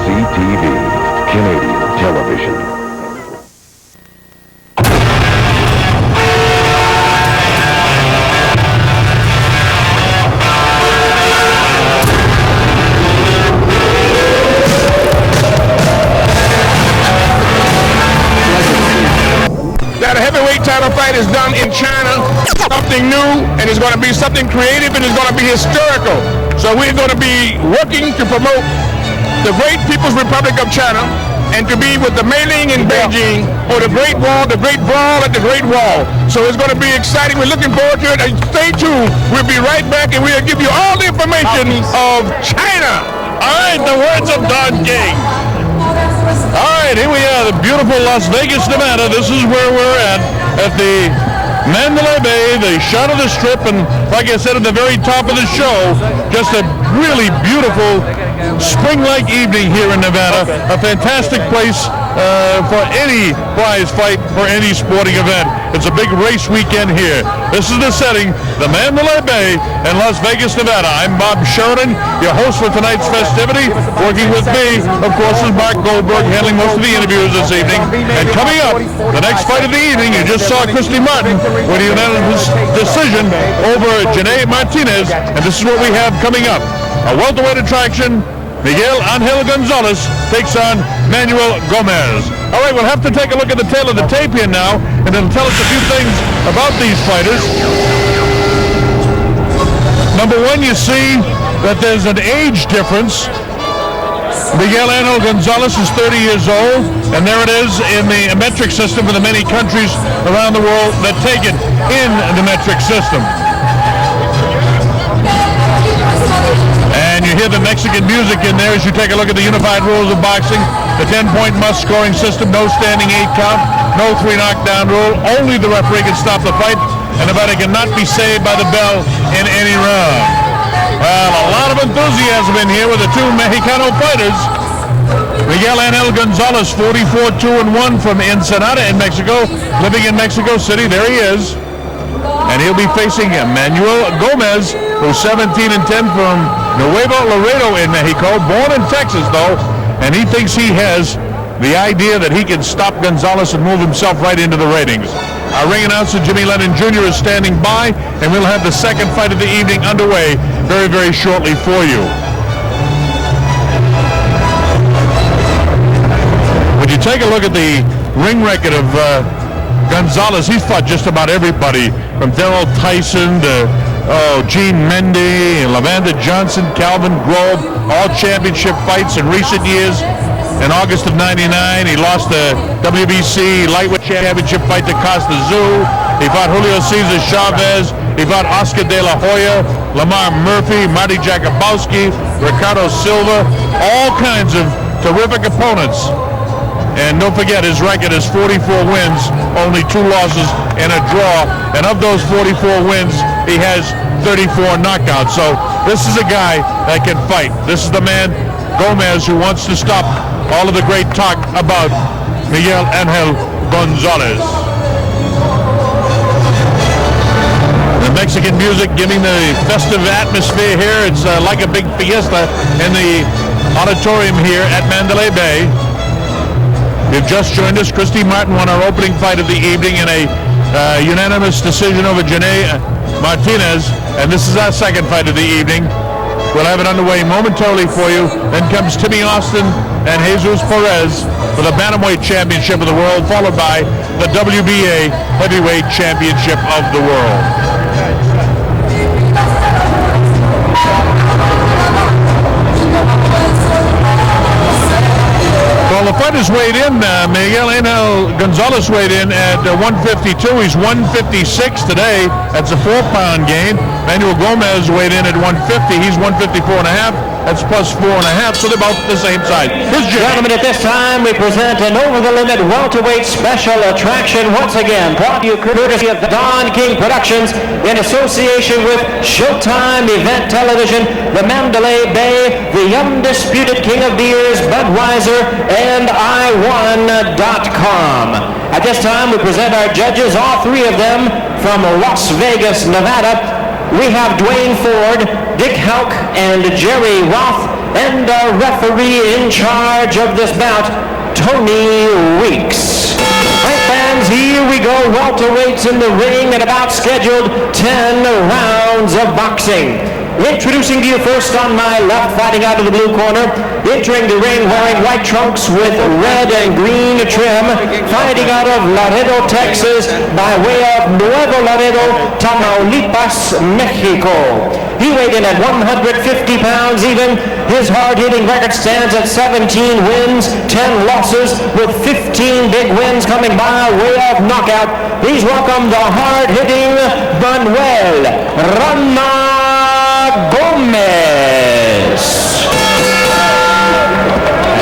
CTV, Canadian Television. That a heavyweight title fight is done in China, something new, and it's going to be something creative, and it's going to be historical. So we're going to be working to promote the great People's Republic of China and to be with the Meiling in Beijing for the Great Wall, the Great Brawl at the Great Wall. So it's going to be exciting. We're looking forward to it. And stay tuned. We'll be right back, and we'll give you all the information of China. All right, the words of Don King. All right, here we are, the beautiful Las Vegas, Nevada. This is where we're at the Mandalay Bay, the shot of the strip, and like I said at the very top of the show, just a really beautiful spring-like evening here in Nevada. A fantastic place for any prize fight, for any sporting event. It's a big race weekend here. This is the setting, the Mandalay Bay in Las Vegas, Nevada. I'm Bob Sheridan, your host for tonight's festivity. Working with me, of course, is Mark Goldberg, handling most of the interviews this evening. And coming up, the next fight of the evening, you just saw Christy Martin with a unanimous decision over Janae Martinez. And this is what we have coming up. A welterweight attraction, Miguel Angel Gonzalez takes on Manuel Gomez. All right, we'll have to take a look at the tail of the tape here now, and it'll tell us a few things about these fighters. Number one, you see that there's an age difference. Miguel Angel Gonzalez is 30 years old, and there it is in the metric system for the many countries around the world that take it in the metric system. And you hear the Mexican music in there as you take a look at the unified rules of boxing. The 10-point must-scoring system, no standing 8 count, no 3 knockdown rule. Only the referee can stop the fight, and the fighter cannot be saved by the bell in any round. Well, a lot of enthusiasm in here with the two Mexicano fighters. Miguel Angel Gonzalez, 44-2-1 from Ensenada in Mexico, living in Mexico City. There he is. And he'll be facing Manuel Gomez, who's 17-10 from Nuevo Laredo in Mexico, born in Texas though, and he thinks he has the idea that he can stop Gonzalez and move himself right into the ratings. Our ring announcer Jimmy Lennon Jr. is standing by, and we'll have the second fight of the evening underway very, very shortly for you. When you take a look at the ring record of Gonzalez, he's fought just about everybody, from Daryl Tyson to Gene Mendy, Lavanda Johnson, Calvin Grove, all championship fights in recent years. In August of '99, he lost the WBC lightweight championship fight to Costa Zoo. He fought Julio Cesar Chavez. He fought Oscar De La Hoya, Lamar Murphy, Marty Jakubowski, Ricardo Silva, all kinds of terrific opponents. And don't forget, his record is 44 wins, only 2 losses, and a draw. And of those 44 wins, he has 34 knockouts. So this is a guy that can fight. This is the man, Gomez, who wants to stop all of the great talk about Miguel Angel Gonzalez. The Mexican music giving the festive atmosphere here. It's like a big fiesta in the auditorium here at Mandalay Bay. You've just joined us. Christy Martin won our opening fight of the evening in a unanimous decision over Janae Martinez, and this is our second fight of the evening. We'll have it underway momentarily for you. Then comes Timmy Austin and Jesus Perez for the Bantamweight Championship of the World, followed by the WBA Heavyweight Championship of the World. Well, the fighters weighed in. Miguel Angel Gonzalez weighed in at 152. He's 156 today. That's a 4-pound gain. Manuel Gomez weighed in at 150. He's 154.5. That's plus 4.5. So they're both the same size. Gentlemen, at this time we present an over-the-limit welterweight special attraction once again, brought to you courtesy of Don King Productions in association with Showtime Event Television, the Mandalay Bay, the undisputed king of beers, Budweiser, and I1.com. At this time, we present our judges, all 3 of them from Las Vegas, Nevada. We have Dwayne Ford, Dick Houck, and Jerry Roth. and our referee in charge of this bout, Tony Weeks. Right, fans, here we go. Welterweights in the ring at about scheduled 10 rounds of boxing. Introducing to you first on my left, fighting out of the blue corner, entering the ring wearing white trunks with red and green trim, fighting out of Laredo, Texas, by way of Nuevo Laredo, Tamaulipas, Mexico. He weighed in at 150 pounds even. His hard-hitting record stands at 17 wins, 10 losses, with 15 big wins coming by way of knockout. Please welcome the hard-hitting Manuel Rama Gomez.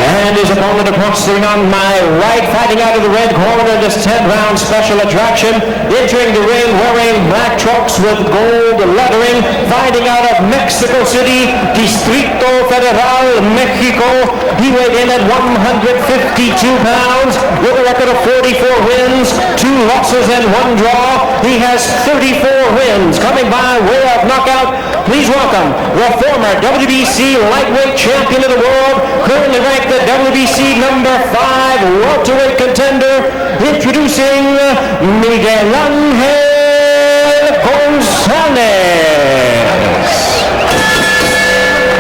And his opponent across the ring on my right, fighting out of the red corner, this 10-round special attraction, entering the ring wearing black trunks with gold lettering, fighting out of Mexico City, Distrito Federal, Mexico. He weighed in at 152 pounds with a record of 44 wins, 2 losses and 1 draw. He has 34 wins coming by way of knockout. Please welcome the former WBC lightweight champion of the world, currently ranked the WBC number 5 welterweight contender, introducing Miguel Gonzalez.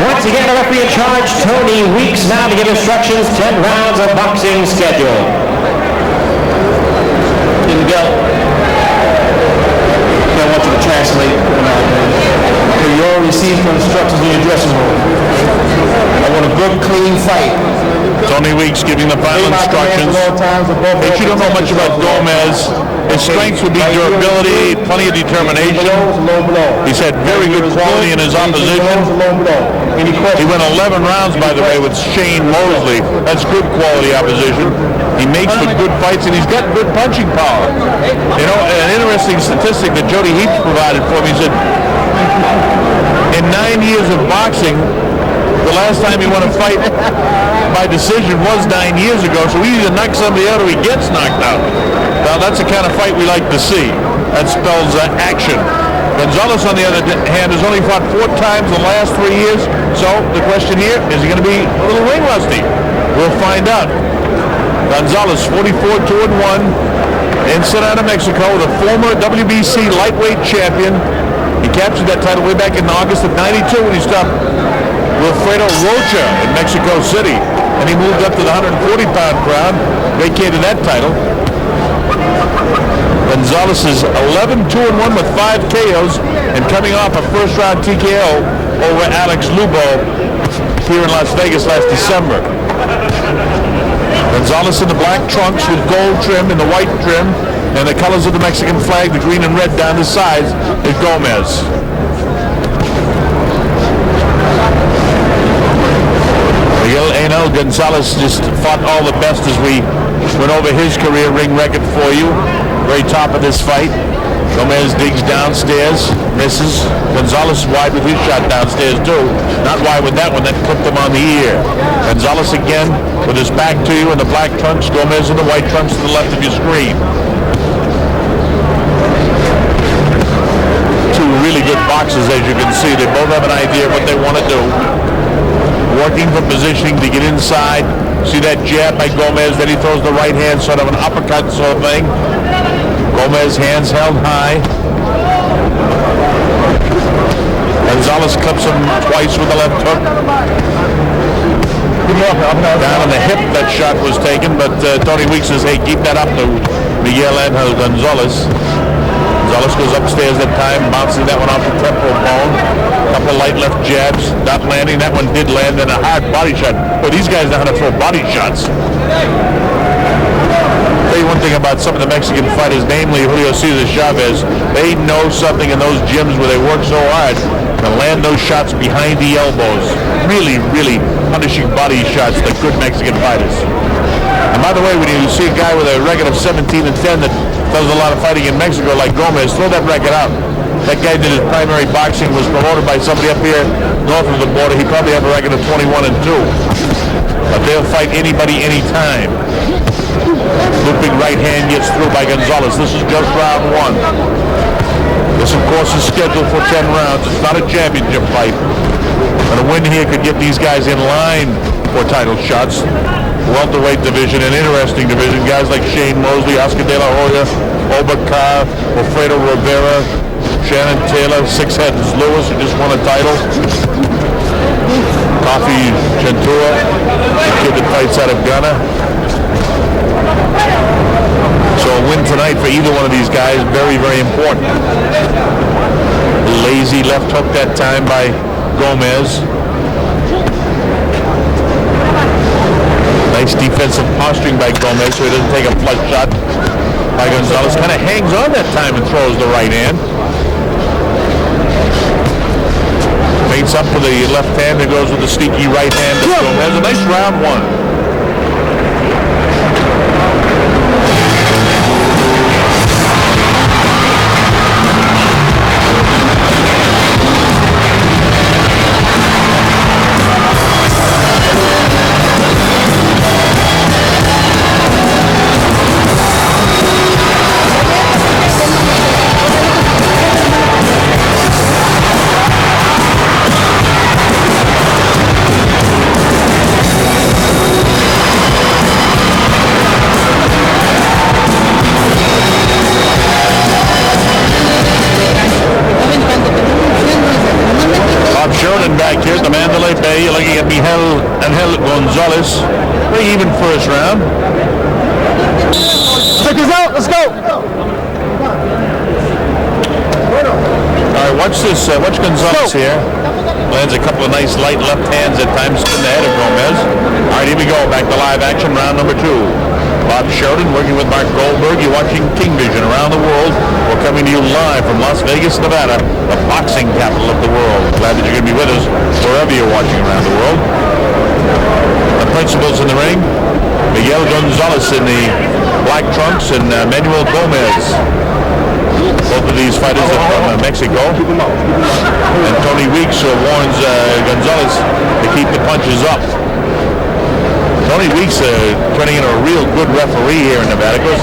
Once again, the referee in charge, Tony Weeks, now to give instructions, 10 rounds of boxing schedule. Miguel, I want you to translate. You already received instructions in your dressing room. I want a good, clean fight. Tony Weeks giving the final instructions. If you don't know much about Gomez, his strengths would be durability, plenty of determination. He's had very good quality in his opposition. He went 11 rounds, by the way, with Shane Mosley. That's good quality opposition. He makes for good fights, and he's got good punching power. You know, an interesting statistic that Jody Heaps provided for me, he said, in 9 years of boxing, the last time he won a fight by decision was 9 years ago, so he either knocks somebody out or he gets knocked out. Now that's the kind of fight we like to see. That spells action. Gonzalez, on the other hand, has only fought 4 times in the last 3 years, so the question here, is he going to be a little ring rusty? We'll find out. Gonzalez, 44-2-1, in Sonata, Mexico, the former WBC lightweight champion. He captured that title way back in August of '92 when he stopped Wilfredo Rocha in Mexico City. And he moved up to the 140-pound crowd, vacated that title. Gonzalez is 11-2-1 with 5 KOs and coming off a first-round TKO over Alex Lubo here in Las Vegas last December. Gonzalez in the black trunks with gold trim and the white trim, and the colors of the Mexican flag, the green and red down the sides, is Gomez. Miguel Gonzalez just fought all the best as we went over his career ring record for you. Very top of this fight. Gomez digs downstairs, misses. Gonzalez wide with his shot downstairs too. Not wide with that one, that clipped him on the ear. Gonzalez again with his back to you in the black trunks. Gomez in the white trunks to the left of your screen. Two really good boxers, as you can see. They both have an idea of what they want to do. Working for positioning to get inside. See that jab by Gomez, then he throws the right hand, sort of an uppercut sort of thing. Gomez hands held high. Gonzalez clips him twice with the left hook. Down on the hip that shot was taken, but Tony Weeks says, hey, keep that up to Miguel Angel Gonzalez. Gonzalez goes upstairs that time, bouncing that one off the temporal bone. Couple light left jabs, not landing. That one did land in a hard body shot. But these guys know how to throw body shots. Tell you one thing about some of the Mexican fighters, namely Julio Cesar Chavez, they know something in those gyms where they work so hard to land those shots behind the elbows. Really, really punishing body shots, the good Mexican fighters. And by the way, when you see a guy with a record of 17-10 that does a lot of fighting in Mexico like Gomez, throw that record out. That guy did his primary boxing, was promoted by somebody up here north of the border. He probably have a record of 21-2. But they'll fight anybody, anytime. Looping right hand gets through by Gonzalez. This is just round 1. This, of course, is scheduled for 10 rounds. It's not a championship fight. And a win here could get these guys in line for title shots. Welterweight division, an interesting division. Guys like Shane Mosley, Oscar De La Hoya, Obacar, Alfredo Rivera, Shannon Taylor, Six-Head Lewis, who just won a title. Coffee Gentura, the kid that fights out of Ghana. So a win tonight for either one of these guys, very, very important. Lazy left hook that time by Gomez. Nice defensive posturing by Gomez so he doesn't take a flush shot by Gonzalez. Kind of hangs on that time and throws the right hand. Feints up for the left hand and goes with the sneaky right hand to Gomez. A nice round one. Back here at the Mandalay Bay, you're looking at Miguel Gonzalez. Pretty even first round. Check this out. Let's go. All right, watch this. Watch Gonzalez here. Lands a couple of nice light left hands at times in the head of Gomez. All right, here we go. Back to live action, round number 2. Bob Sheridan working with Mark Goldberg. You're watching King Vision around the world. We're coming to you live from Las Vegas, Nevada, the boxing capital of the world. Glad that you're going to be with us wherever you're watching around the world. The principals in the ring, Miguel Gonzalez in the black trunks and Manuel Gomez. Both of these fighters are from Mexico. And Tony Weeks warns Gonzalez to keep the punches up. Tony Weeks turning into a real good referee here in Nevada. Because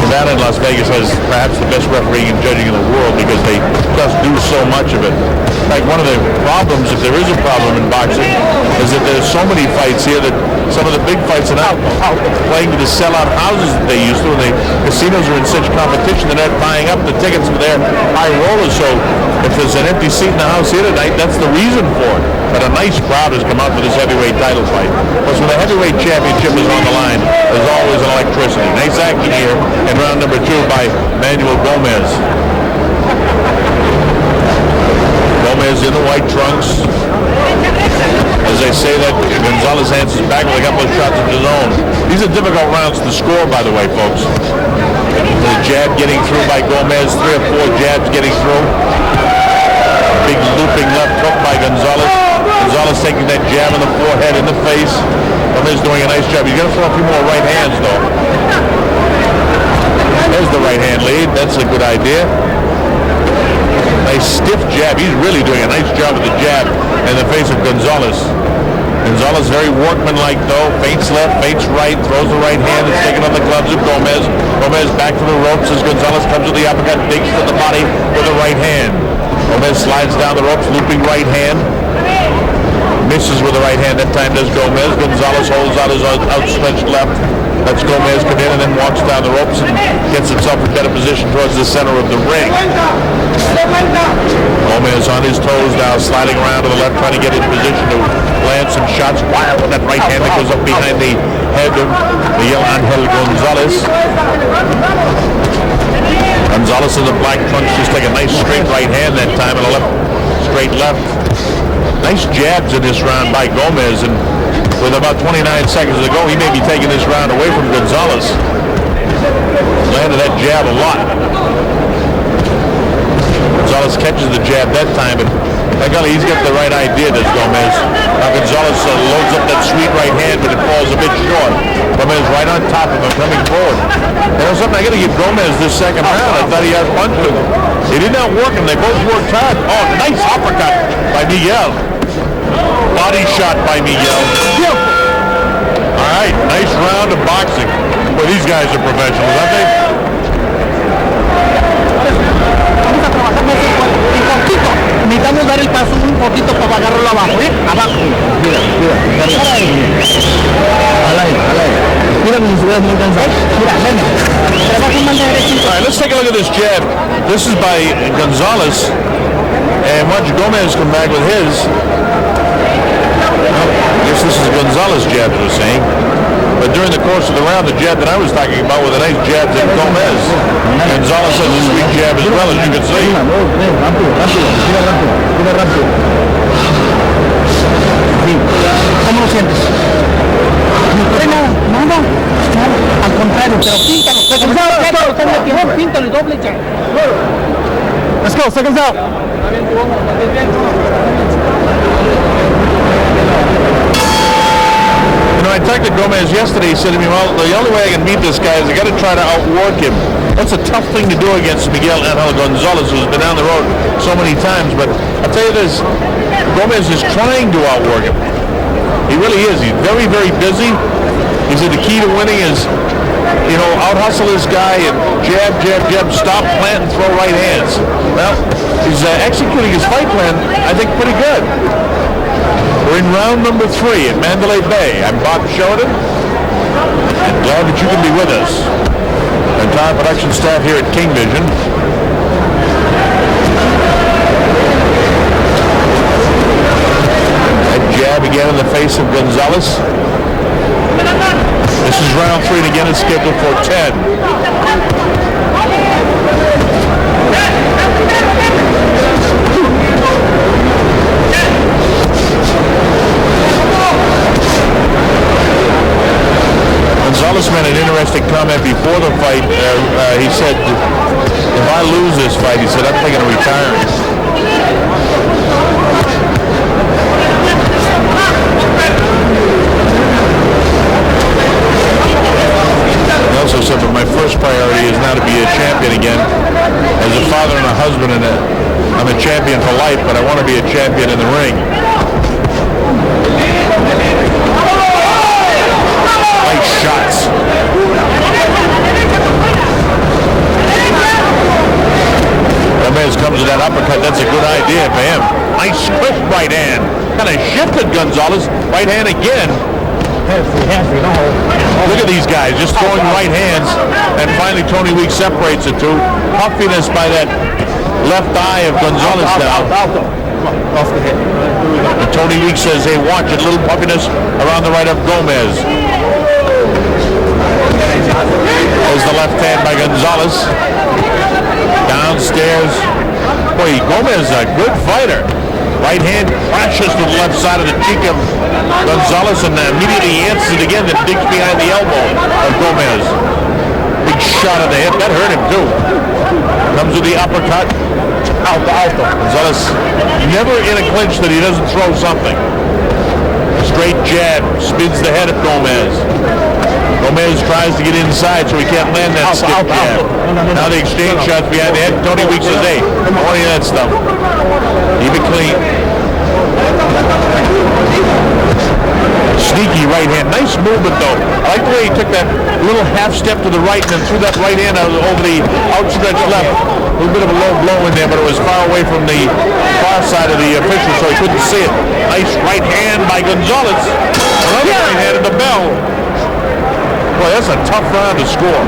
Nevada and Las Vegas has perhaps the best refereeing and judging in the world because they just do so much of it. In fact, one of the problems, if there is a problem in boxing, is that there's so many fights here that some of the big fights are not playing to the sellout houses that they used to. And the casinos are in such competition, they're not buying up the tickets for their high rollers. So if there's an empty seat in the house here tonight, that's the reason for it. But a nice crowd has come out for this heavyweight title fight. Because when the heavyweight championship is on the line, there's always an electricity. Nice action here in round number 2 by Manuel Gomez. Gomez in the white trunks. As they say that, Gonzalez answers back with a couple of shots of his own. These are difficult rounds to score, by the way, folks. The jab getting through by Gomez, 3 or 4 jabs getting through. Big looping left hook by Gonzalez. Gonzalez taking that jab in the forehead, in the face. Gomez doing a nice job. He's going to throw a few more right hands, though. There's the right hand lead. That's a good idea. Nice stiff jab. He's really doing a nice job with the jab in the face of Gonzalez. Gonzalez very workmanlike, though. Feints left, feints right, throws the right hand. It's taken on the gloves of Gomez. Gomez back to the ropes as Gonzalez comes with the uppercut, digs to the body with the right hand. Gomez slides down the ropes, looping right hand. Misses with the right hand. That time does Gomez. Gonzalez holds out his outstretched left. Lets Gomez come in and then walks down the ropes and gets himself in better position towards the center of the ring. Gomez on his toes now, sliding around to the left, trying to get in position to land some shots. Wild with that right hand that goes up behind the head of Miguel Angel Gonzalez. Gonzalez in the black trunks just take a nice straight right hand that time and a left, straight left. Nice jabs in this round by Gomez, and with about 29 seconds to go, he may be taking this round away from Gonzalez. Landed that jab a lot. Gonzalez catches the jab that time, but by golly, he's got the right idea, does Gomez. Now Gonzalez loads up that sweet right hand, but it falls a bit short. Gomez right on top of him, coming forward. You know something, I got to give Gomez this second round. I thought he had punch with him. He did not work him. They both worked hard. Oh, nice uppercut by Miguel. Body shot by Miguel. All right, nice round of boxing. Well, these guys are professionals, aren't they? Necesitamos dar el paso un poquito para agarrarlo abajo, abajo. Mira, mira mis ciudades muy cansadas. Mira, ven, trabaja más derechito. All right, let's take a look at this jab. This is by Gonzalez, and watch Gomez come back with his. I guess this is Gonzalez jab, as I was saying. But during the course of the round, the jab that I was talking about with a nice jab to Gomez. Gonzalez has a sweet jab as well, as you can see. ¿Cómo lo sientes? No, al contrario, pero píntalo, píntalo y doble jab. Let's go, seconds out. You know, I talked to Gomez yesterday. He said to me, well, the only way I can beat this guy is I got to try to outwork him. That's a tough thing to do against Miguel Gonzalez, who's been down the road so many times. But I'll tell you this, Gomez is trying to outwork him. He really is. He's very, very busy. He said the key to winning is, you know, out-hustle this guy and jab, stop, plant, and throw right hands. Well, he's executing his fight plan, I think, pretty good. We're in round number 3 at Mandalay Bay. I'm Bob Sheridan, and glad that you can be with us. The entire production staff here at King Vision. That jab again in the face of Gonzalez. This is round 3, and again it's scheduled for 10. Gonzalez made an interesting comment before the fight. He said, if I lose this fight, he said, I'm thinking of retiring. He also said, but my first priority is now to be a champion again. As a father and a husband, and I'm a champion for life, but I want to be a champion in the ring. Nice shots. Chavez comes with that uppercut. That's a good idea for him. Nice quick right hand. Kind of shifted Gonzalez. Right hand again. Look at these guys just throwing right hands, and finally Tony Weeks separates the two. Puffiness by that left eye of Gonzalez now. Off the head. And Tony Weeks says, hey, watch it, little puffiness around the right of Gomez. There's the left hand by Gonzalez. Downstairs. Boy, Gomez is a good fighter. Right hand crashes to the left side of the cheek of Gonzalez, and immediately answers it again, then digs behind the elbow of Gomez. Big shot of the hip. That hurt him too. Comes with the uppercut. Alto. Gonzalez never in a clinch that he doesn't throw something. Straight jab. Spins the head of Gomez. Gomez tries to get inside so he can't land that stiff jab. Now they exchange shots behind the head. Tony Weeks says, hey, I don't want any of that stuff. Keep it clean. Sneaky right hand. Nice movement though. I like the way he took that little half step to the right and then threw that right hand out over the outstretched left. A little bit of a low blow in there, but it was far away from the far side of the official, so he couldn't see it. Nice right hand by Gonzalez. Another right hand at the bell. Boy, that's a tough round to score.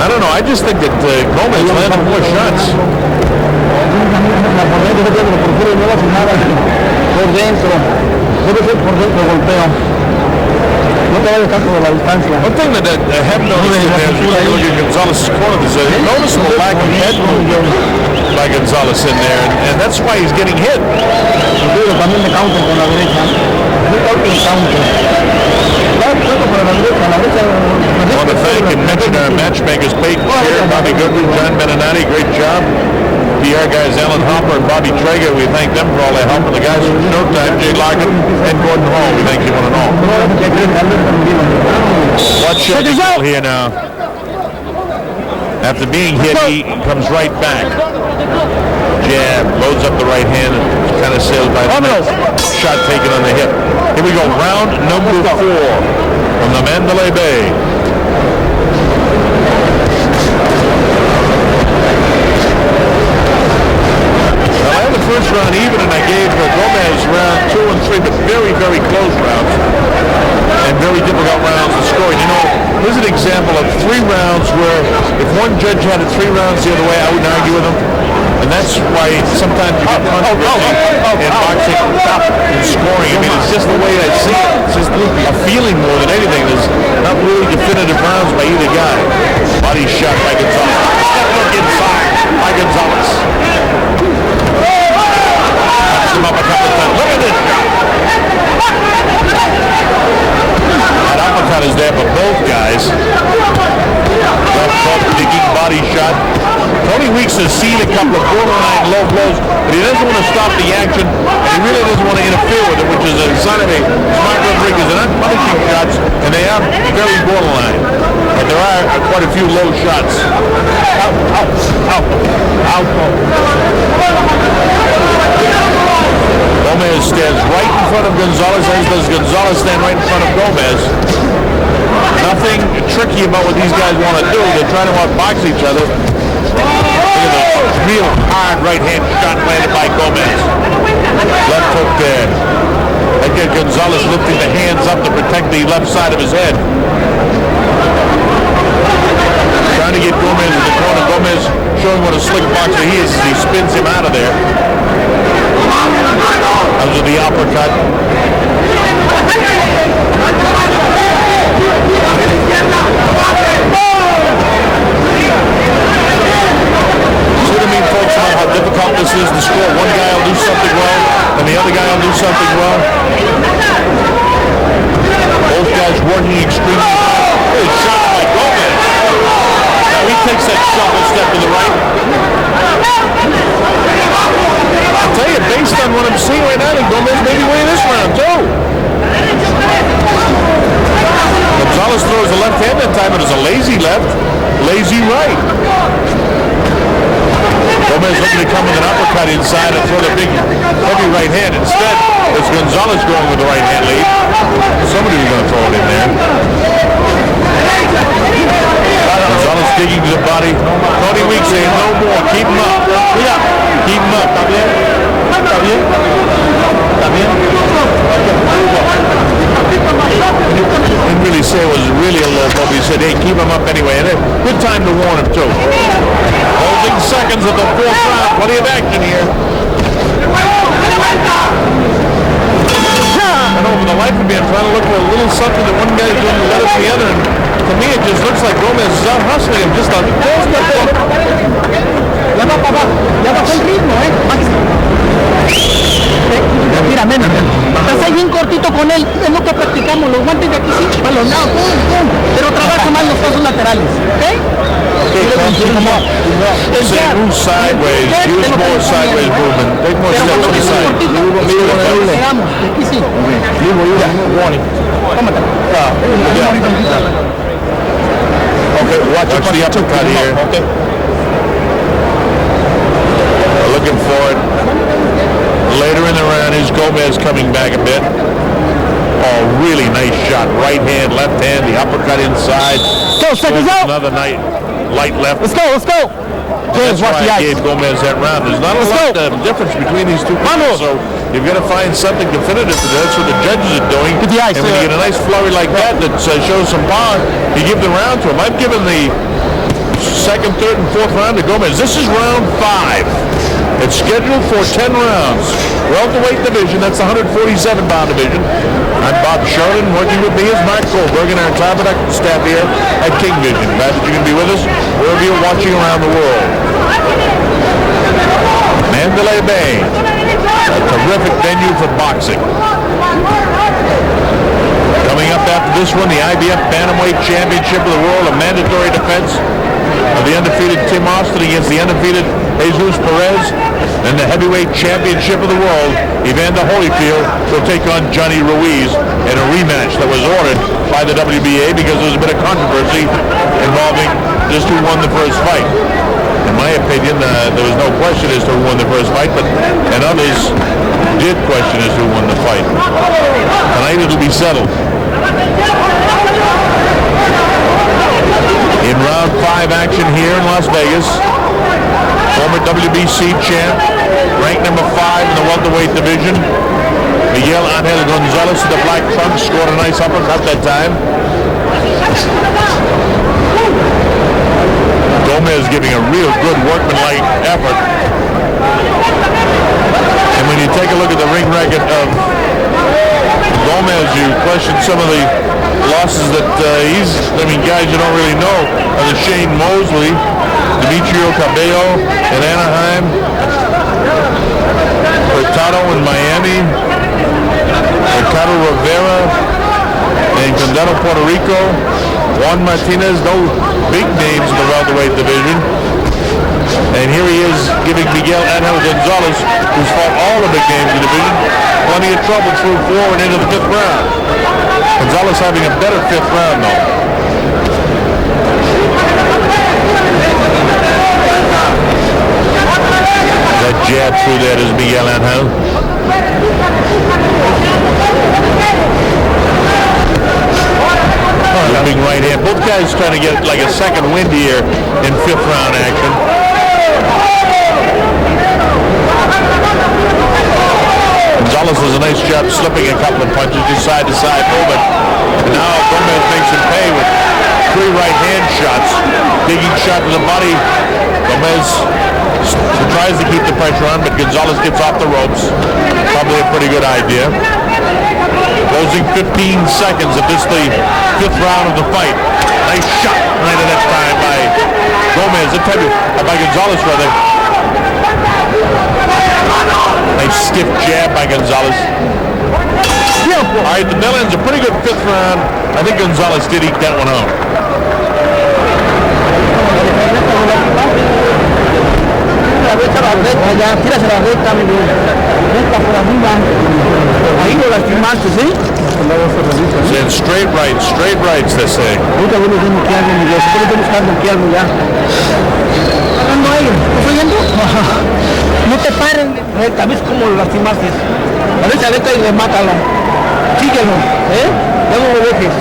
I don't know. I just think that Gomez landed more shots. Por dentro, debe ser por dentro golpeo. No te vayas tanto de la distancia. One thing that I have noticed is when you look at Gonzalez's corner, there's a noticeable lack of head movement by Gonzalez in there, and that's why he's getting hit. También me counter con la derecha. I want to thank and mention our matchmakers, Peyton Shear, Bobby Goodwin, John Beninati, great job. PR guys Alan Hopper and Bobby Traeger, we thank them for all their help. And the guys from Showtime, Jay Lockett and Gordon Hall, we thank you one and all. Watch Miguel here now. After being hit, he comes right back. Jab, loads up the right hand, and kind of sails by the shot taken on the hip. Here we go, round number 4 from the Mandalay Bay. first round even, and I gave Gomez round 2 and 3, but very, very close rounds and very difficult rounds to score. You know, here's an example of 3 rounds where if one judge had it 3 rounds the other way, I wouldn't argue with him. And that's why sometimes you get controversy in boxing and scoring. I mean, it's just the way I see it. It's just a feeling more than anything. There's not really definitive rounds by either guy. Body shot by Gonzalez. Step look inside by Gonzalez. Knocks him up a couple of times. Look at this shot. That uppercut is there for both guys. Left hook, digging body shot. Tony Weeks has seen a couple of borderline low blows, but he doesn't want to stop the action, and he really doesn't want to interfere with it, which is a sign of a smart Rodriguez. They're not punishing shots, and they are very borderline. But there are quite a few low shots. Out. Gomez stands right in front of Gonzalez, as does Gonzalez stand right in front of Gomez. Nothing tricky about what these guys want to do. They're trying to outbox each other. Look at the real hard right-hand shot landed by Gomez. Left hook there. Again, Gonzalez lifting the hands up to protect the left side of his head. Trying to get Gomez in the corner. Gomez showing what a slick boxer he is as he spins him out of there. Under the uppercut. See what I mean, folks, about how difficult this is to score? One guy will do something well, and the other guy will do something well. Both guys working extremely hard. Good shot by Gomez. Now he takes that shuffle step to the right. I'll tell you, based on what I'm seeing right now, I think Gomez may be winning this round, too. Gonzalez throws a left hand that time, but it's a lazy left, lazy right. Gomez looking to come with an uppercut inside and throw the big, heavy right hand. Instead, it's Gonzalez going with the right hand lead. Somebody was going to throw it in there. Gonzalez digging to the body. Tony Weeks saying no more. Keep him up. Keep him up. Didn't really say it was really a low blow, but he said, hey, keep him up anyway. And good time to warn him, too. Holding seconds of the 4th round. Plenty of action here. And over the life of me, I'm trying to look for a little something that one guy's doing to let us the other. And to me, it just looks like Gomez is out hustling him just on the post. Ya bajó el ritmo, Mira, menos. Estás ahí bien cortito con él. Es lo que practicamos. Los guantes de aquí sí, balonados. Pero trabaja más los pasos laterales. ¿Ok? Say move sideways. Use more sideways movement. Take more steps to the side. Aquí sí. Warning. Okay, watch the uppercut here. Okay. Looking for it. Later in the round, is Gomez coming back a bit. Oh, really nice shot. Right hand, left hand, the uppercut inside. Go, seconds out. Another night, light left. Let's go. That's why I gave Gomez that round. There's not a lot of difference between these two people, so you've got to find something definitive to do. That's what the judges are doing. And when you get a nice flurry like that shows some power, you give the round to him. I've given the 2nd, 3rd, and 4th round to Gomez. This is round 5. It's scheduled for 10 rounds. Welterweight division, that's the 147-pound division. I'm Bob Sheridan. Working with me is Mark Goldberg and our entire production staff here at King Vision. Glad that you can be with us wherever you're watching around the world. Mandalay Bay, a terrific venue for boxing. Coming up after this one, the IBF Bantamweight Championship of the World, a mandatory defense of the undefeated Tim Austin against the undefeated Jesus Perez. And the heavyweight championship of the world, Evander Holyfield will take on Johnny Ruiz in a rematch that was ordered by the WBA because there was a bit of controversy involving just who won the first fight. In my opinion, there was no question as to who won the first fight, and others did question as to who won the fight. Tonight it'll be settled. In round 5 action here in Las Vegas, former WBC champ ranked number 5 in the welterweight division. Miguel Angel Gonzalez in the black trunks scored a nice uppercut that time. Gomez giving a real good workmanlike effort. And when you take a look at the ring record of Gomez, you question some of the losses that guys you don't really know are the Shane Mosley, Demetrio Cabello in Anaheim, Hurtado in Miami, Ricardo Rivera in Condado, Puerto Rico, Juan Martinez, no big names in the welterweight division. And here he is giving Miguel Angel Gonzalez, who's fought all the big names in the division, plenty of trouble through 4 and into the 5th round. Gonzalez having a better 5th round though. That jab through there is Miguel Angel. Big right hand. Both guys trying to get like a second wind here in 5th round action. Gonzalez does a nice job slipping a couple of punches, just side to side movement. And now Gomez makes him pay with 3 right hand shots. Digging shot to the body. Gomez tries to keep the pressure on, but Gonzalez gets off the ropes. Probably a pretty good idea. Closing 15 seconds of this, the 5th round of the fight. Nice shot right at that time by Gomez. By Gonzalez, rather. Nice stiff jab by Gonzalez. All right, the bell ends a pretty good 5th round. I think Gonzalez did eat that one out. Saying straight rights, they say. No te paren, recta, ves cómo lo lastimaste. A ver, recta y remátalo. Síguelo, luego lo dejes.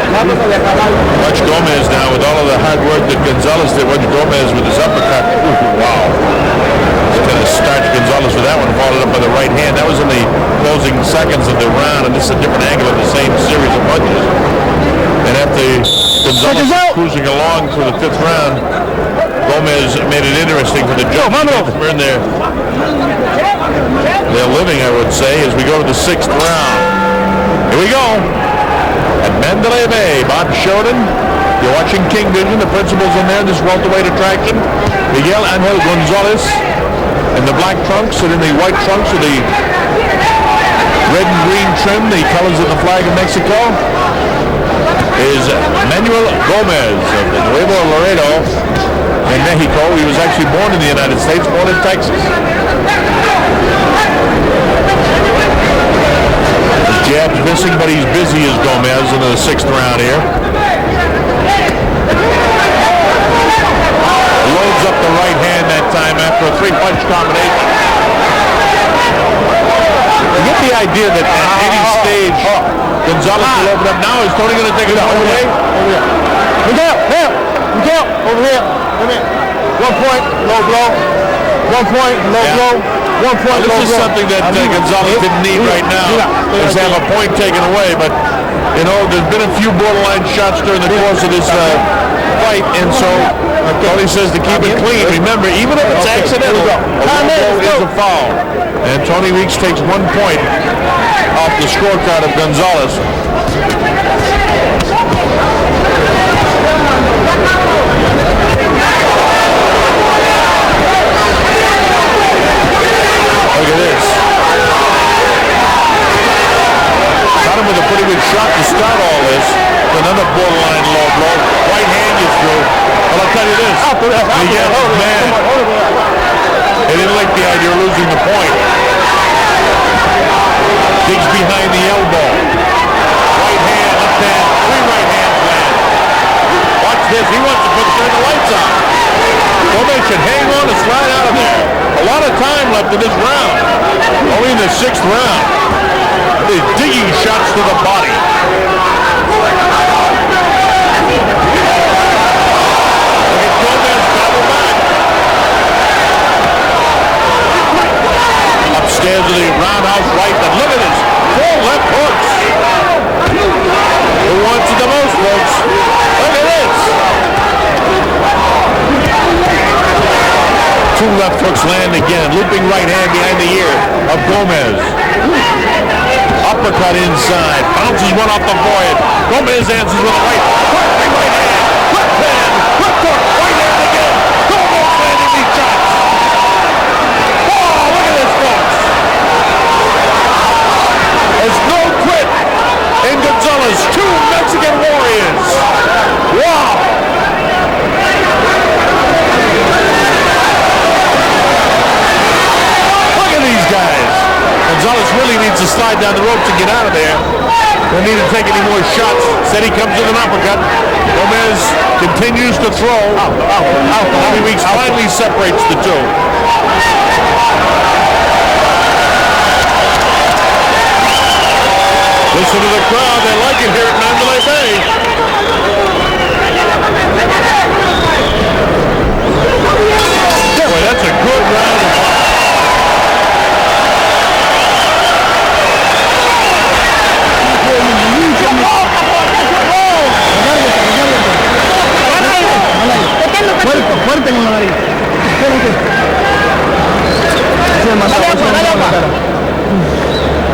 Watch Gomez now with all of the hard work that Gonzalez did. Watch Gomez with his uppercut. Wow. He's going to start Gonzalez with that one, followed up by the right hand. That was in the closing seconds of the round, and this is a different angle of the same series of punches. And after Gonzalez cruising along through the 5th round, Gomez made it interesting for the judge. We're in there. They're living, I would say, as we go to the 6th round. Here we go. At Mandalay Bay, Bob Shoden. You're watching King Vision. The principals in there. This welterweight attraction. Miguel Angel Gonzalez in the black trunks and in the white trunks with the red and green trim, the colors of the flag of Mexico, is Manuel Gomez of the Nuevo Laredo in Mexico. He was actually born in the United States, born in Texas. His jab's missing, but he's busy as Gomez in the 6th round here. Loads up the right hand that time after a 3-punch combination. You get the idea that at any stage, Gonzalez will open up. Now is Tony going to take it away? Over here. 1 point, low blow. 1 point, low blow. 1 point, low blow. This is something that Gonzalez didn't need right now, is to have a point taken away. But, you know, there's been a few borderline shots during the course of this fight, and so Tony says to keep it clean. Remember, even if it's accidental, a low blow is a foul. And Tony Weeks takes 1 point off the scorecard of Gonzalez. Look at this. Got him with a pretty good shot to start all this. Another borderline low blow. Right hand is through. Well, I'll tell you this. Miguel is mad. He didn't like the idea of losing the point. Digs behind the elbow. Right hand, left hand, 3 right hands land. Watch this. He wants to turn the lights on. Gomez should hang on and slide out of there. A lot of time left in this round. Only in the 6th round. They're digging shots to the body. Look at Gomez battle back. Kicks land again. Looping right hand behind the ear of Gomez. Uppercut inside. Bounces one off the void. Gomez answers with a right. Right hand. Left hand. Left hook. Right hand again. Gomez landing these shots. Oh, look at this, folks. There's no quit in Gonzalez. Two Mexican warriors. Wow. Look at these guys. Gonzalez really needs to slide down the rope to get out of there. Don't need to take any more shots. Said he comes with an uppercut. Gomez continues to throw. Bobby Weeks finally separates the two. Listen to the crowd. They like it here at Mandalay Bay. Boy, that's a good round of Fuerte con la nariz.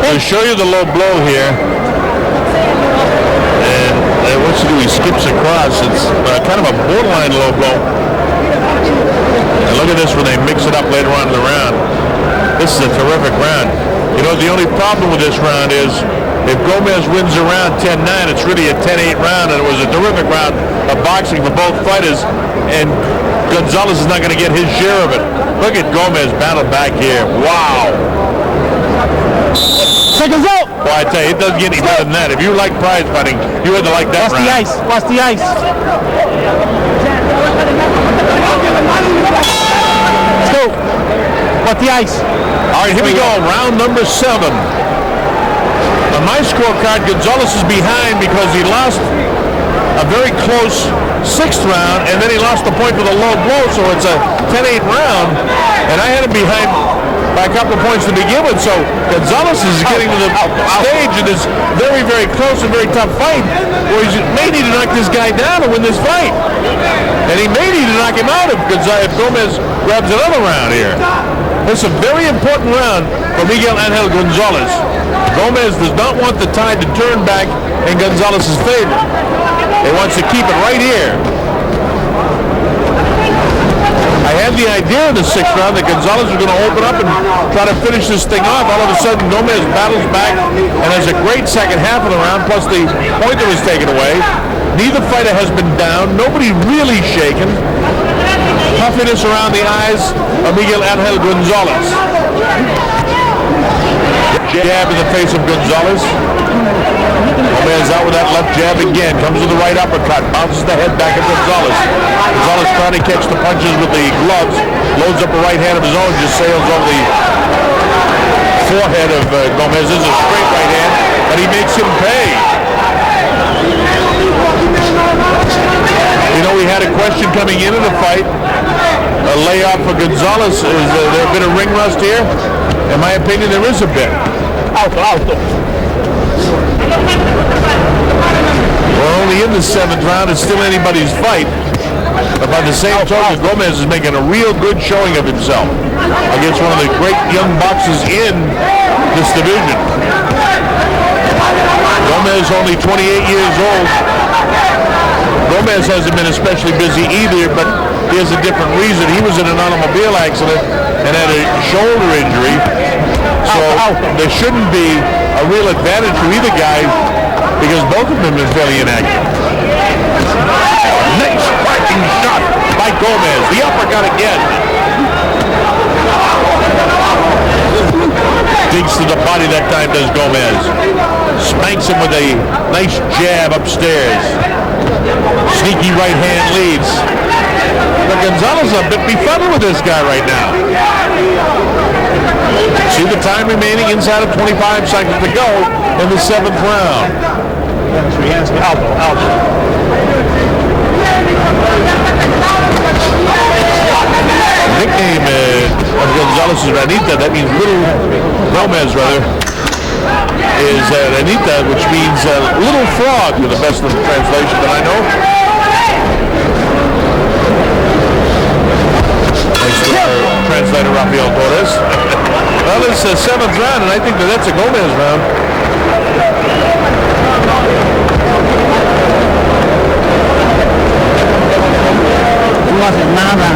I'll show you the low blow here. And what you do, he skips across. It's kind of a borderline low blow. And look at this when they mix it up later on in the round. This is a terrific round. You know, the only problem with this round is if Gomez wins the round 10-9, it's really a 10-8 round, and it was a terrific round of boxing for both fighters, and Gonzalez is not going to get his share of it. Look at Gomez battle back here. Wow. Seconds out. Well, I tell you, it doesn't get any better than that. If you like prize fighting, you had to like that round. Watch the ice. Let's go. Watch the ice. All right, here we go. Round number 7. On my scorecard, Gonzalez is behind because he lost a very close 6th round, and then he lost the point for the low blow, so it's a 10-8 round, and I had him behind by a couple of points to begin with, so Gonzalez is getting to the stage in this very, very close and very tough fight where he may need to knock this guy down to win this fight, and he may need to knock him out if Gomez grabs another round here. It's a very important round for Miguel Angel Gonzalez. Gomez does not want the tide to turn back in Gonzalez's favor. He wants to keep it right here. I had the idea in the 6th round that Gonzalez was going to open up and try to finish this thing off. All of a sudden, Gomez battles back and has a great second half of the round, plus the point that was taken away. Neither fighter has been down. Nobody really shaken. Puffiness around the eyes of Miguel Angel Gonzalez. Jab in the face of Gonzalez. Gomez out with that left jab again. Comes with the right uppercut. Bounces the head back at Gonzalez. Gonzalez trying to catch the punches with the gloves. Loads up a right hand of his own. Just sails over the forehead of Gomez. This is a straight right hand, but he makes him pay. You know, we had a question coming into the fight. A layoff for Gonzalez. Is there a bit of ring rust here? In my opinion, there is a bit. We're only in the 7th round. It's still anybody's fight. But by the same token, Gomez is making a real good showing of himself against one of the great young boxers in this division. Gomez only 28 years old. Gomez hasn't been especially busy either, but he has a different reason. He was in an automobile accident and had a shoulder injury. So there shouldn't be a real advantage to either guy because both of them have been fairly inactive. Nice striking shot by Gomez. The uppercut again. Digs to the body that time, does Gomez. Spanks him with a nice jab upstairs. Sneaky right hand leads. But Gonzalez is a bit befuddled with this guy right now. See the time remaining inside of 25 seconds to go in the 7th round. The nickname of Gonzalez is Ranita. That means little Gomez, rather, is Ranita, which means little frog, to the best of the translation that I know. Nice translator Rafael Torres. Well, it's the 7th round, and I think that's a Gomez round. No haces nada.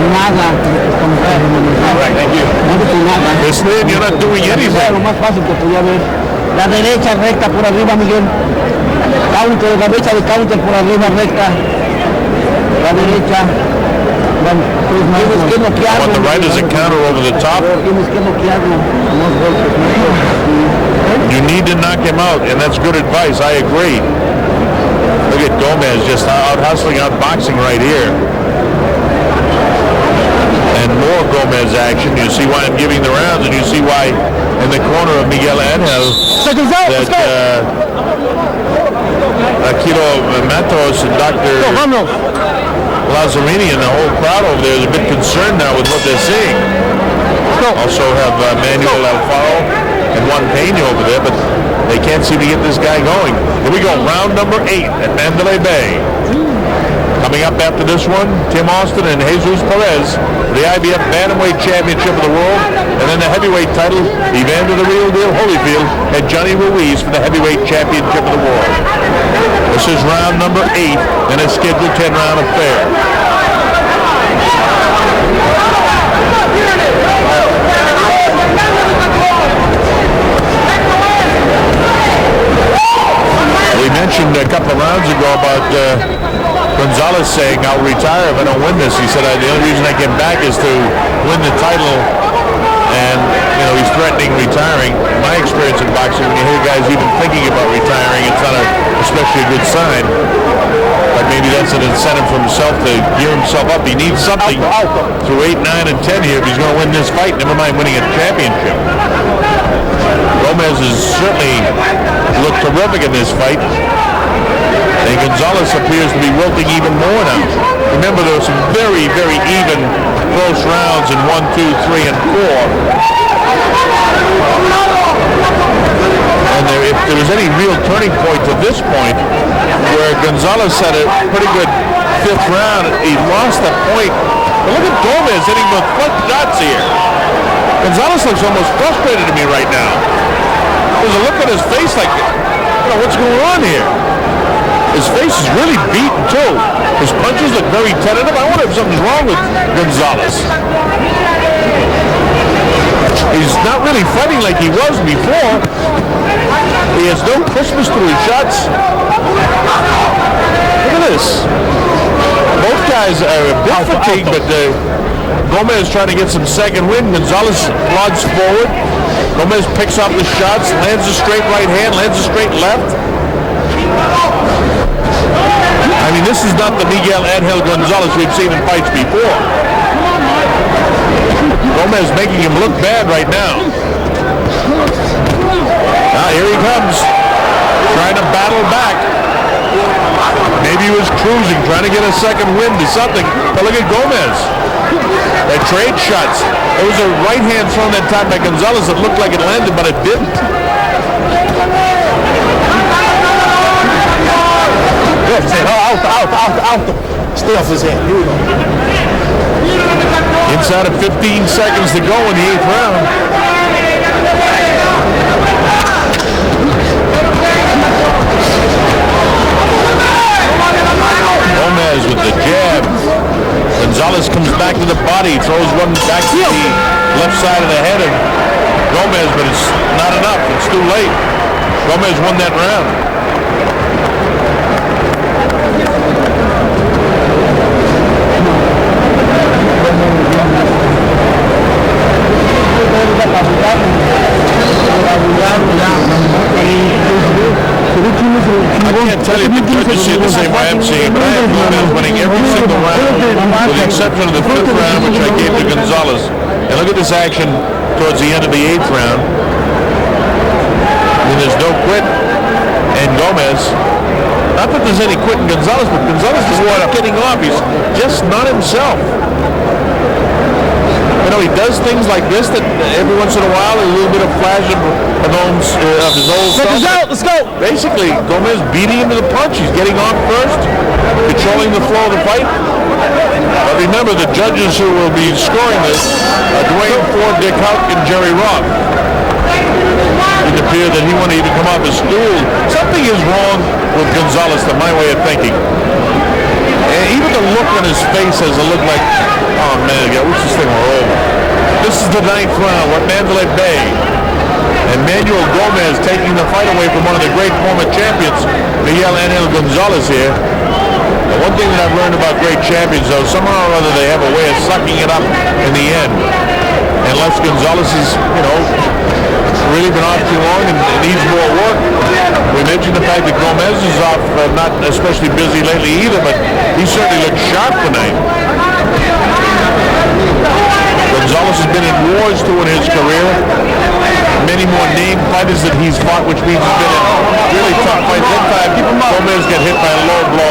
All right, thank you. No haces nada. Listening, you're not doing Lo anything. más fácil que podía ver. La derecha recta por arriba, Miguel. Counter, la derecha de counter por arriba recta. La derecha. Tienes que bloquearlo. What the right is a counter over the top. Tienes que bloquearlo. Unos golpes. You need to knock him out, and that's good advice. I agree. Look at Gomez just out hustling, out boxing right here. And more Gomez action. You see why I'm giving the rounds, and you see why in the corner of Miguel Angel that Akilo Matos and Dr. Lazzarini and the whole crowd over there is a bit concerned now with what they're seeing. Also have Manuel Alfaro and Juan Peña over there, but they can't seem to get this guy going. Here we go, round number 8 at Mandalay Bay. Coming up after this one, Tim Austin and Jesus Perez for the IBF Bantamweight Championship of the World, and then the heavyweight title, Evander the Real Deal Holyfield and Johnny Ruiz for the heavyweight championship of the world. This is round number 8 in a scheduled 10-round affair. We mentioned a couple of rounds ago about Gonzalez saying, I'll retire if I don't win this. He said, the only reason I came back is to win the title, and he's threatening retiring. My experience in boxing, when you hear guys even thinking about retiring, it's not especially a good sign. But maybe that's an incentive for himself to gear himself up. He needs something through 8, 9, and 10 here if he's going to win this fight, never mind winning a championship. Gomez has certainly looked terrific in this fight. And Gonzalez appears to be wilting even more now. Remember, there were some very, very even close rounds in 1, 2, 3, and 4. And if there was any real turning point to this point, where Gonzalez had a pretty good 5th round, he lost that point. But look at Gomez hitting with front shots here. Gonzalez looks almost frustrated to me right now. There's a look on his face like, what's going on here? His face is really beaten too. His punches look very tentative. I wonder if something's wrong with Gonzalez. He's not really fighting like he was before. He has no crispness to his shots. Look at this. Both guys are a bit fatigued, but Gomez is trying to get some second wind. Gonzalez plods forward. Gomez picks up the shots, lands a straight right hand, lands a straight left. I mean, this is not the Miguel Angel Gonzalez we've seen in fights before. Gomez making him look bad right now. Now here he comes, trying to battle back. Maybe he was cruising, trying to get a second wind to something. But look at Gomez. They trade shots. There was a right hand thrown that time by Gonzalez that looked like it landed, but it didn't. Out. Stay off his hand. Here we go. Inside of 15 seconds to go in the 8th round. Gomez with the jab. Gonzalez comes back to the body, throws one back to the left side of the head of Gomez, but it's not enough. It's too late. Gomez won that round. I can't tell you if the judges see it the same way I'm seeing it, but I have Gomez winning every single round, with the exception of the 5th round, which I gave to Gonzalez. And look at this action towards the end of the 8th round. And there's no quit. And Gomez, not that there's any quit in Gonzalez, but Gonzalez is not getting off. He's just not himself. He does things like this that every once in a while, a little bit of flash of his old stuff. Let's go. Basically, Gomez beating him to the punch. He's getting off first, controlling the flow of the fight. But remember, the judges who will be scoring this are Dwayne Ford, Dick Hout, and Jerry Rock. It appeared that he wanted to come off his stool. Something is wrong with Gonzalez, to my way of thinking. And even the look on his face has a look like, oh man, I wish this thing were over. This is the 9th round. We're at Mandalay Bay. And Manuel Gomez taking the fight away from one of the great former champions, Miguel Gonzalez here. The one thing that I've learned about great champions, though, somehow or other they have a way of sucking it up in the end. Unless Gonzalez is, really been off too long and needs more work. We mentioned the fact that Gomez is off, not especially busy lately either, but he certainly looked sharp tonight. Gonzalez has been in wars too in his career. Many more named fighters that he's fought, which means he's been in really tough fights. One time, Gomez got hit by a low blow.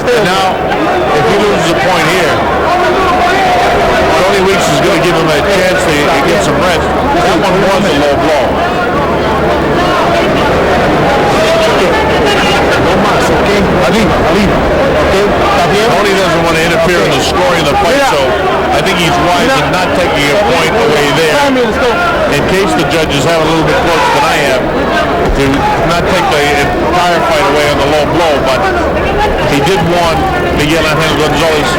And now, if he loses a point here, Tony Weeks is going to give him a chance to get some rest. That one was a low blow. Tony doesn't want to interfere in the scoring of the fight, so I think he's wise in not taking a point away there. In case the judges have a little bit closer than I have, to not take the entire fight away on the low blow, but he did warn Miguel Gonzalez,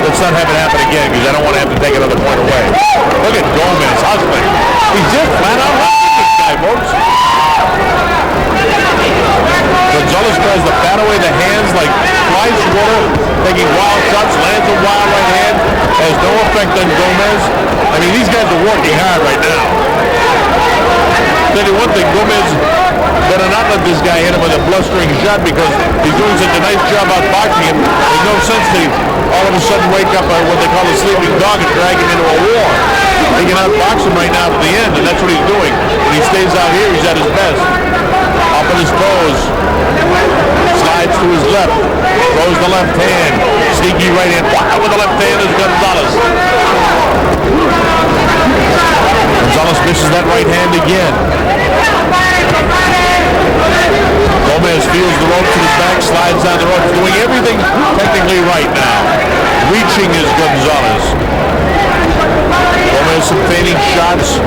let's not have it happen again, because I don't want to have to take another point away. Look at Gomez hustling. He's just flat out hustling this guy, folks. Gonzalez tries to bat away the hands like flies water, taking wild shots, lands a wild right hand, has no effect on Gomez. I mean, these guys are working hard right now. Tell you one thing, Gomez better not let this guy hit him with a blustering shot, because he's doing such a nice job out boxing him. There's no sense to all of a sudden wake up what they call a sleeping dog and drag him into a war. He can outbox him right now to the end, and that's what he's doing. When he stays out here, he's at his best. Up on his toes, slides to his left, throws the left hand, sneaky right hand, wow, with the left hand is Gonzalez. Gonzalez misses that right hand again. Gomez feels the rope to his back, slides down the rope, doing everything technically right now. Reaching is Gonzalez. Gomez some fading shots,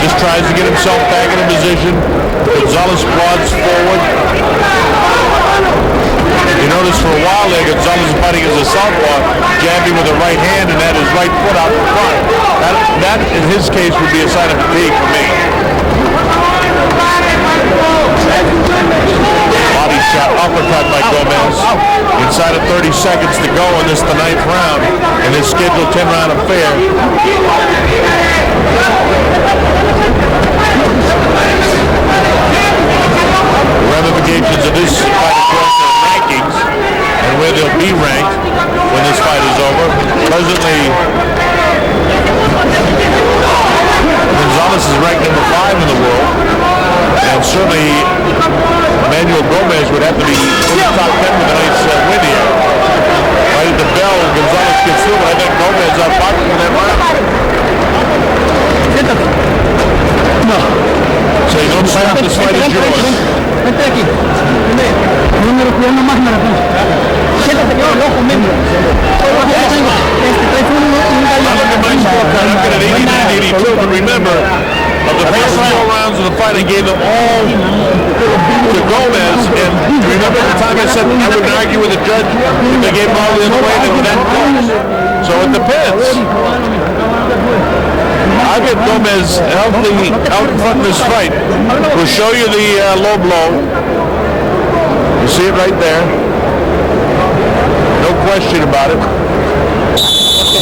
just tries to get himself back in a position. Gonzalez quads forward. You notice for a while there, Gonzalez is fighting as a southpaw, jabbing with the right hand and had his right foot out in front. That in his case would be a sign of fatigue for me. Body shot, uppercut by Gomez. Inside of 30 seconds to go in this, the 9th round, in this scheduled 10-round affair. The ramifications of this fight, of course, are rankings and where they'll be ranked when this fight is over. Presently, Gonzalez is ranked number 5 in the world, and certainly Manuel Gomez would have to be in the top 10 with tonight's win here. Right at the bell, Gonzalez gets through, but I think Gomez out boxing in that round. No. So you don't stop, this fight is yours. Vente aquí. Número cuidando más maratón. Siéntate que el ojo mismo. I look at my scorecard, I'm at 89-82, but remember, of the first 4 rounds of the fight, I gave them all to Gomez, and remember the time I said I wouldn't argue with the judge if they gave them all the other way, they were that close. So it depends. I get Gomez healthy out in front of this fight. We'll show you the low blow. You see it right there. No question about it.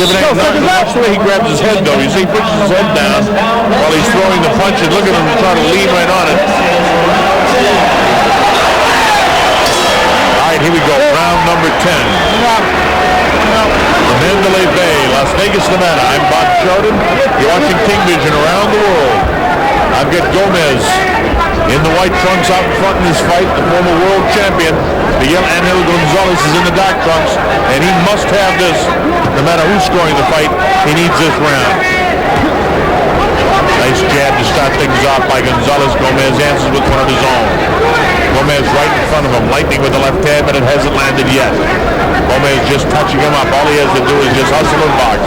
Watch the way he grabs his head, though. You see, he pushes his head down while he's throwing the punches. Look at him trying to lean right on it. All right, here we go. Round number 10. From Mandalay Bay, Las Vegas, Nevada. I'm Bob Jordan. You're watching King Vision around the world. I've got Gomez in the white trunks out in front in this fight. The former world champion, Miguel Gonzalez, is in the dark trunks, and he must have this. No matter who's scoring the fight, he needs this round. Nice jab to start things off by Gonzalez. Gomez answers with one of his own. Gomez right in front of him, lightning with the left hand, but it hasn't landed yet. Gomez just touching him up. All he has to do is just hustle and box.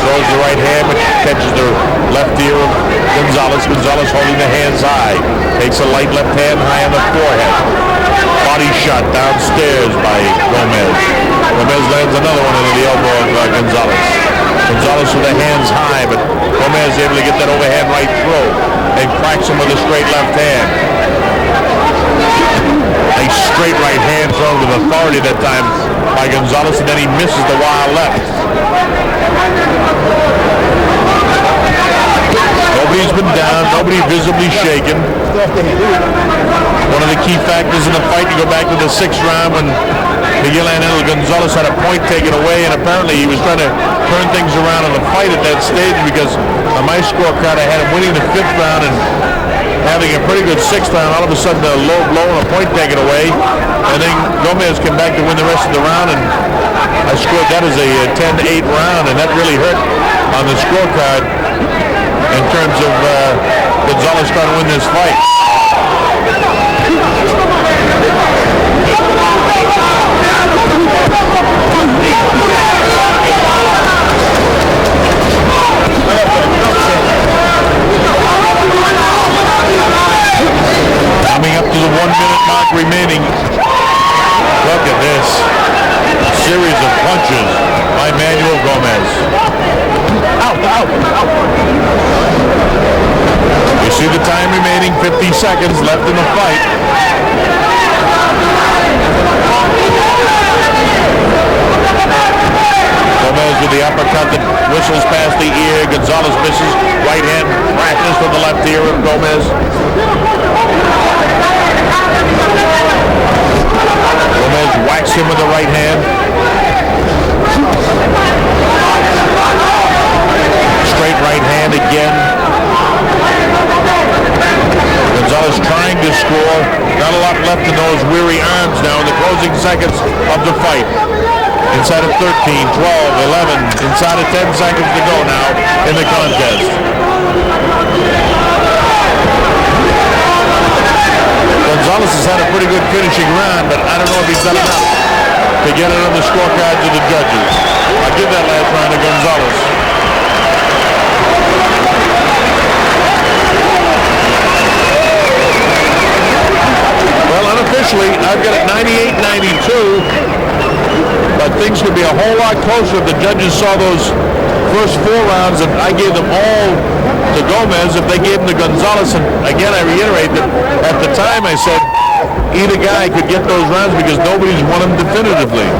Throws the right hand, but catches the left ear of Gonzalez. Gonzalez holding the hands high. Takes a light left hand high on the forehead. Body shot downstairs by Gomez. Gomez lands another one into the elbow of Gonzalez. Gonzalez with the hands high, but Gomez able to get that overhand right through and cracks him with a straight left hand. A straight right hand thrown with authority that time by Gonzalez, and then he misses the wild left. Nobody's been down, nobody visibly shaken. One of the key factors in the fight, you go back to the 6th round when Miguel Gonzalez had a point taken away, and apparently he was trying to turn things around in the fight at that stage, because on my scorecard I had him winning the 5th round and having a pretty good 6th round. All of a sudden a low blow and a point taken away, and then Gomez came back to win the rest of the round, and I scored that as a 10-8 round, and that really hurt on the scorecard in terms of Gonzalez trying to win this fight. Coming up to the 1-minute mark remaining. Look at this. A series of punches by Manuel Gomez. You see the time remaining, 50 seconds left in the fight. Gomez with the uppercut that whistles past the ear. Gonzalez misses. Right hand crashes to the left ear of Gomez. Gomez whacks him with the right hand. Straight right hand again. Gonzalez trying to score. Not a lot left in those weary arms now in the closing seconds of the fight. Inside of 13, 12, 11, inside of 10 seconds to go now in the contest. Gonzalez has had a pretty good finishing round, but I don't know if he's done enough to get it on the scorecards of the judges. I'll give that last round to Gonzalez. Well, unofficially, I've got it 98-92, but things could be a whole lot closer if the judges saw those first 4 rounds, and I gave them all to Gomez if they gave them to Gonzalez. And again, I reiterate that at the time I said either guy could get those rounds because nobody's won them definitively.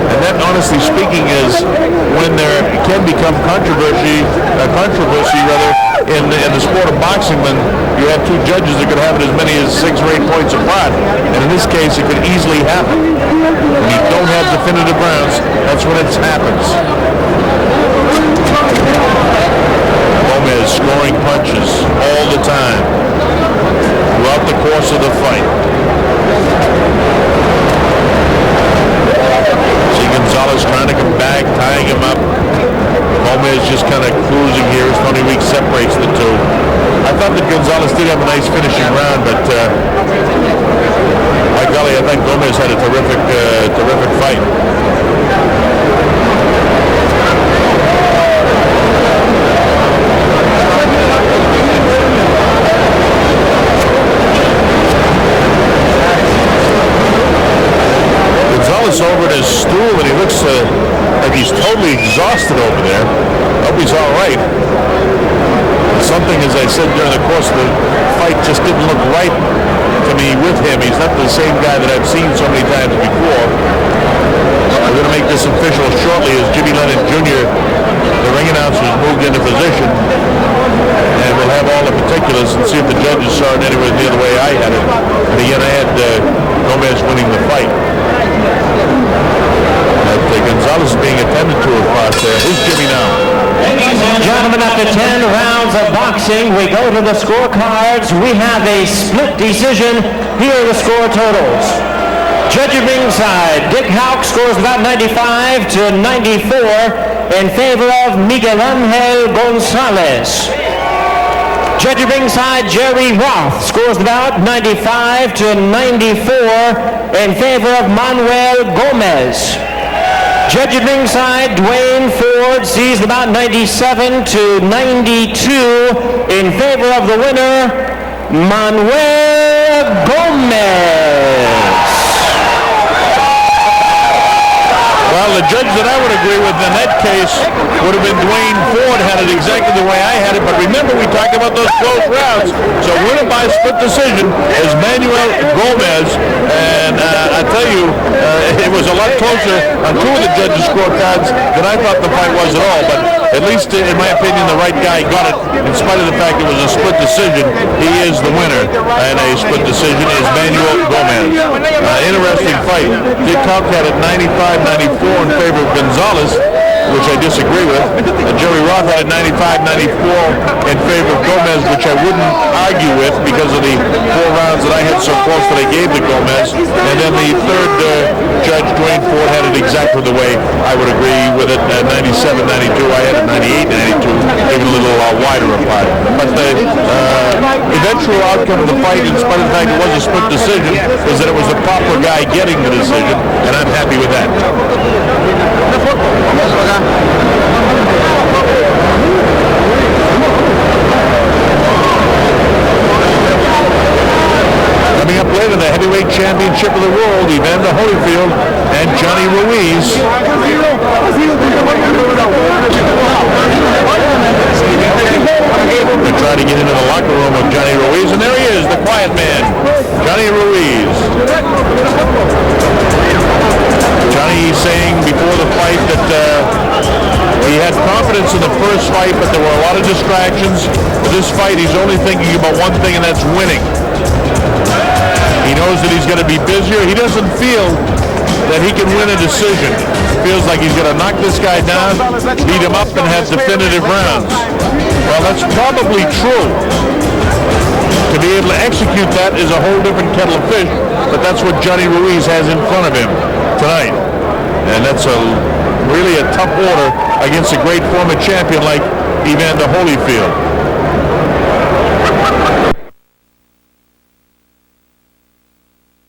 And that, honestly speaking, is when there can become controversy in the sport of boxing, when you have 2 judges that could have it as many as 6 or 8 points apart. And in this case, it could easily happen. When you don't have definitive rounds, that's when it happens. Gomez scoring punches all the time throughout the course of the fight. See Gonzalez trying to come back, tying him up. Gomez just kind of cruising here as Tony Weeks separates the two. I thought that Gonzalez did have a nice finishing round, but by golly, I think Gomez had a terrific fight. Gonzalez over at his stool, and he looks like he's totally exhausted over there. I hope he's all right. Something, as I said during the course of the fight, just didn't look right to me with him. He's not the same guy that I've seen so many times before. We're going to make this official shortly as Jimmy Lennon Jr., the ring announcer, has moved into position. And we'll have all the particulars and see if the judges saw it anywhere near the way I had it. And again, I had Gomez winning the fight. Gonzalez is being attended to across there. Who's Jimmy now? Ladies and gentlemen, after 10 rounds of boxing, we go to the scorecards. We have a split decision. Here are the score totals. Judge at ringside, Dick Houck scores about 95-94 in favor of Miguel Gonzalez. Judge at ringside, Jerry Roth scores about 95-94 in favor of Manuel Gomez. Judge at ringside, Dwayne Ford sees the bout 97 to 92 in favor of the winner, Manuel Gomez. Well, the judge that I would agree with in that case would have been Dwayne Ford, had it exactly the way I had it. But remember, we talked about those close rounds. So winner by split decision is Manuel Gomez. And I tell you, it was a lot closer on two of the judges' scorecards than I thought the fight was at all. But at least, in my opinion, the right guy got it. In spite of the fact it was a split decision, he is the winner. And a split decision is Manuel Gomez. Interesting fight. Dick Talk had it 95-94 in favor of Gonzalez, which I disagree with. Jerry Roth had it 95-94 in favor of Gomez, which I wouldn't argue with because of the 4 rounds that I had so close that I gave to Gomez. And then the third judge, Dwayne Ford, had it exactly the way I would agree with it. 97-92, I had it 98-92, even a little wider apart. But the eventual outcome of the fight, in spite of the fact it was a split decision, is that it was the proper guy getting the decision, and I'm happy with that. Coming up later, the heavyweight championship of the world, Evander Holyfield and Johnny Ruiz. They try to get into the locker room of Johnny Ruiz, and there he is, the quiet man, Johnny Ruiz. Johnny saying before the fight that he had confidence in the first fight, but there were a lot of distractions. For this fight, he's only thinking about one thing, and that's winning. He knows that he's going to be busier. He doesn't feel that he can win a decision. He feels like he's going to knock this guy down, beat him up, and have definitive rounds. Well, that's probably true. To be able to execute that is a whole different kettle of fish, but that's what Johnny Ruiz has in front of him tonight. And that's really a tough order against a great former champion like Evander Holyfield.